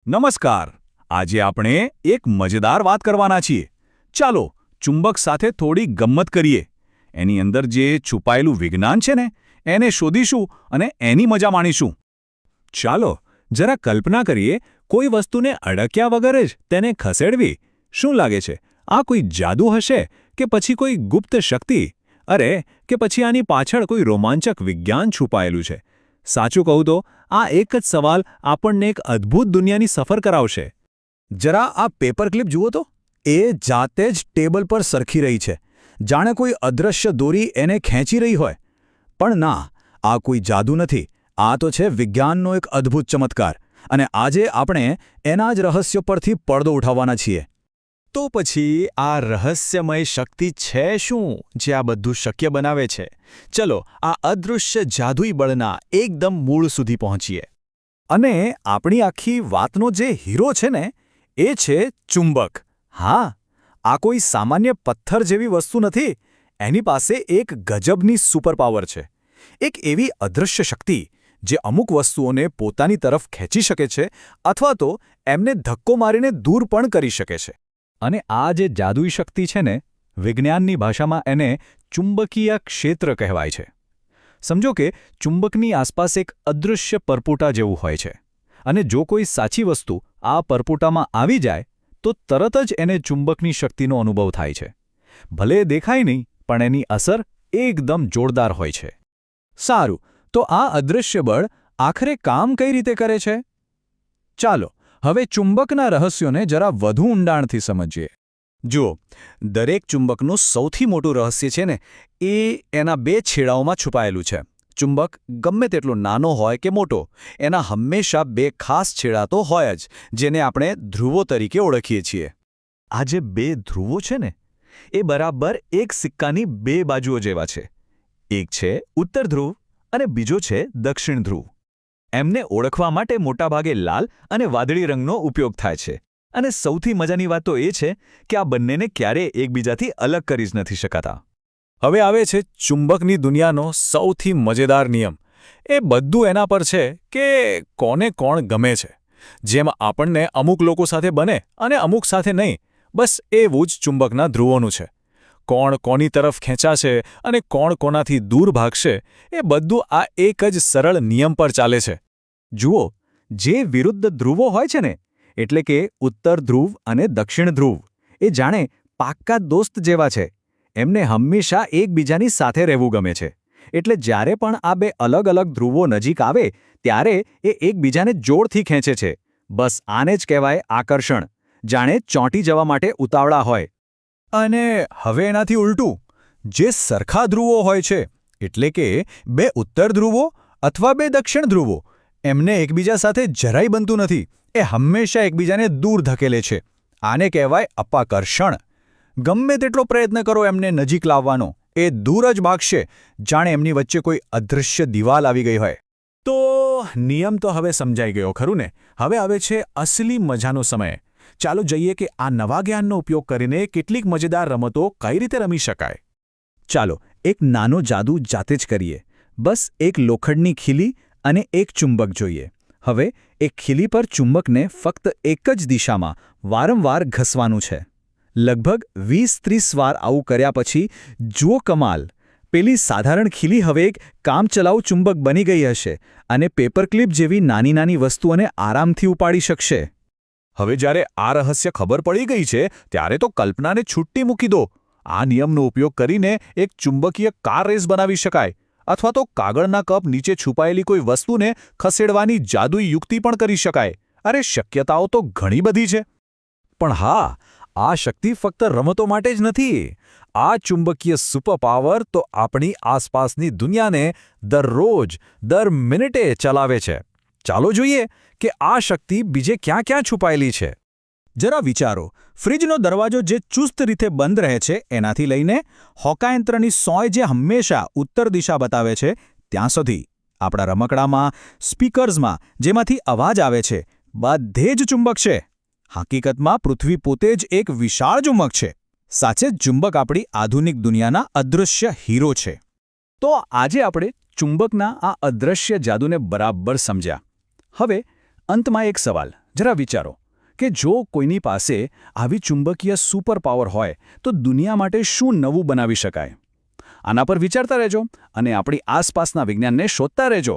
નમસ્કાર. આજે આપણે એક મજેદાર વાત કરવાના છીએ. ચાલો ચુંબક સાથે થોડી ગમ્મત કરીએ. એની અંદર જે છુપાયેલું વિજ્ઞાન છે ને એને શોધીશું અને એની મજા માણીશું. ચાલો જરા કલ્પના કરીએ, કોઈ વસ્તુને અડક્યા વગર જ તેને ખસેડવી. શું લાગે છે, આ કોઈ જાદુ હશે કે પછી કોઈ ગુપ્ત શક્તિ? અરે, કે પછી આની પાછળ કોઈ રોમાંચક વિજ્ઞાન છુપાયેલું છે? સાચું કહું તો આ એક જ સવાલ આપણને એક અદ્ભુત દુનિયાની સફર કરાવશે. જરા આ પેપરક્લિપ જુઓ તો. એ જાતે જ ટેબલ પર સરખી રહી છે, જાણે કોઈ અદૃશ્ય દોરી એને ખેંચી રહી હોય. પણ ના, આ કોઈ જાદુ નથી. આ તો છે વિજ્ઞાનનો એક અદ્ભુત ચમત્કાર. અને આજે આપણે એના જ રહસ્યો પરથી પડદો ઉઠાવવાના છીએ. તો પછી આ રહસ્યમય શક્તિ છે શું જે આ બધું શક્ય બનાવે છે? ચલો આ અદૃશ્ય જાદુઈ બળના એકદમ મૂળ સુધી પહોંચીએ. અને આપણી આખી વાતનો જે હીરો છે ને, એ છે ચુંબક. હા, આ કોઈ સામાન્ય પથ્થર જેવી વસ્તુ નથી. એની પાસે એક ગજબની સુપરપાવર છે. એક એવી અદૃશ્ય શક્તિ જે અમુક વસ્તુઓને પોતાની તરફ ખેંચી શકે છે અથવા તો એમને ધક્કો મારીને દૂર પણ કરી શકે છે. અને આ જે જાદુઈ શક્તિ છે ને, વિજ્ઞાનની ભાષામાં એને ચુંબકીય ક્ષેત્ર કહેવાય છે. સમજો કે ચુંબકની આસપાસ એક અદૃશ્ય પરપોટા જેવું હોય છે, અને જો કોઈ સાચી વસ્તુ આ પરપોટામાં આવી જાય તો તરત જ એને ચુંબકની શક્તિનો અનુભવ થાય છે. ભલે દેખાય નહીં, પણ એની અસર એકદમ જોરદાર હોય છે. સારું, તો આ અદૃશ્ય બળ આખરે કામ કઈ રીતે કરે છે? ચાલો હવે ચુંબકના રહસ્યોને જરા વધુ ઊંડાણથી સમજીએ. જુઓ, દરેક ચુંબકનું સૌથી મોટું રહસ્ય છે ને, એ એના બે છેડાઓમાં છુપાયેલું છે. ચુંબક ગમે તેટલો નાનો હોય કે મોટો, એના હંમેશા બે ખાસ છેડા તો હોય જ, જેને આપણે ધ્રુવો તરીકે ઓળખીએ છીએ. આ જે બે ધ્રુવો છે ને, એ બરાબર એક સિક્કાની બે બાજુઓ જેવા છે. એક છે ઉત્તર ધ્રુવ અને બીજો છે દક્ષિણ ધ્રુવ. એમને ઓળખવા માટે મોટાભાગે લાલ અને વાદળી રંગનો ઉપયોગ થાય છે. અને સૌથી મજાની વાત તો એ છે કે આ બંનેને ક્યારેય એકબીજાથી અલગ કરી જ નથી શકાતા. હવે આવે છે ચુંબકની દુનિયાનો સૌથી મજેદાર નિયમ. એ બધું એના પર છે કે કોને કોણ ગમે છે. જેમ આપણને અમુક લોકો સાથે બને અને અમુક સાથે નહીં, બસ એવું જ ચુંબકના ધ્રુવોનું છે. કોણ કોની તરફ ખેંચાશે અને કોણ કોનાથી દૂર ભાગશે, એ બધું આ એક જ સરળ નિયમ પર ચાલે છે. જુઓ, જે વિરુદ્ધ ધ્રુવો હોય છે ને, એટલે કે ઉત્તર ધ્રુવ અને દક્ષિણ ધ્રુવ, એ જાણે પાક્કા દોસ્ત જેવા છે. એમને હંમેશા એકબીજાની સાથે રહેવું ગમે છે. એટલે જ્યારે પણ આ બે અલગ અલગ ધ્રુવો નજીક આવે ત્યારે એ એકબીજાને જોરથી ખેંચે છે. બસ આને જ કહેવાય આકર્ષણ. જાણે ચોંટી જવા માટે ઉતાવળા હોય. અને હવે એનાથી ઉલટું, જે સરખા ધ્રુવો હોય છે, એટલે કે બે ઉત્તર ધ્રુવો અથવા બે દક્ષિણ ધ્રુવો, એમને એકબીજા સાથે જરાય બનતું નથી. એ હંમેશા એકબીજાને દૂર ધકેલે છે. આને કહેવાય અપાકર્ષણ. ગમે તેટલો પ્રયત્ન કરો એમને નજીક લાવવાનો, એ દૂર જ ભાગશે, જાણે એમની વચ્ચે કોઈ અદૃશ્ય દિવાલ આવી ગઈ હોય. તો નિયમ તો હવે સમજાઈ ગયો ખરું ને? હવે આવે છે અસલી મજાનો સમય. ચાલો જઈએ કે આ નવા જ્ઞાનનો ઉપયોગ કરીને કેટલીક મજેદાર રમતો કઈ રીતે રમી શકાય. ચાલો એક નાનો જાદુ જાતે જ કરીએ. બસ એક લોખંડની ખીલી અને એક ચુંબક જોઈએ. હવે એક ખીલી પર ચુંબકને ફક્ત એક જ દિશામાં વારંવાર ઘસવાનું છે. લગભગ 20-30 વાર આવું કર્યા પછી જુઓ કમાલ, પેલી સાધારણ ખીલી હવે એક કામચલાઉ ચુંબક બની ગઈ હશે અને પેપરક્લિપ જેવી નાની નાની વસ્તુઓને આરામથી ઉપાડી શકશે. હવે જ્યારે આ રહસ્ય ખબર પડી ગઈ છે, ત્યારે તો કલ્પનાને છૂટ્ટી મૂકી દો. આ નિયમનો ઉપયોગ કરીને એક ચુંબકીય કાર રેસ બનાવી શકાય, અથવા તો કાગળના કપ નીચે છુપાયેલી કોઈ વસ્તુને ખસેડવાની જાદુઈ યુક્તિ પણ કરી શકાય. અરે, શક્યતાઓ તો ઘણી બધી છે. પણ હા, આ શક્તિ ફક્ત રમતો માટે જ નથી. આ ચુંબકીય સુપરપાવર તો આપણી આસપાસની દુનિયાને દરરોજ, દર મિનિટે ચલાવે છે. ચાલો જોઈએ કે આ શક્તિ બીજે ક્યાં ક્યાં છુપાયેલી છે. જરા વિચારો, ફ્રિજનો દરવાજો જે ચુસ્ત રીતે બંધ રહે છે એનાથી લઈને હોકાયંત્રની સોય જે હંમેશા ઉત્તર દિશા બતાવે છે ત્યાં સુધી, આપણા રમકડામાં, સ્પીકર્સમાં જેમાંથી અવાજ આવે છે, બધે જ ચુંબક છે. હકીકતમાં પૃથ્વી પોતે જ એક વિશાળ ચુંબક છે. સાચે જ ચુંબક આપણી આધુનિક દુનિયાના અદૃશ્ય હીરો છે. તો આજે આપણે ચુંબકના આ અદૃશ્ય જાદુને બરાબર સમજ્યા. હવે અંતમાં એક સવાલ જરા વિચારો કે જો કોઈની પાસે આવી ચુંબકીય સુપર પાવર હોય તો દુનિયા માટે શું નવું બનાવી શકાય? આના પર વિચારતા રહેજો અને આપણી આસપાસના વિજ્ઞાનને શોધતા રહેજો.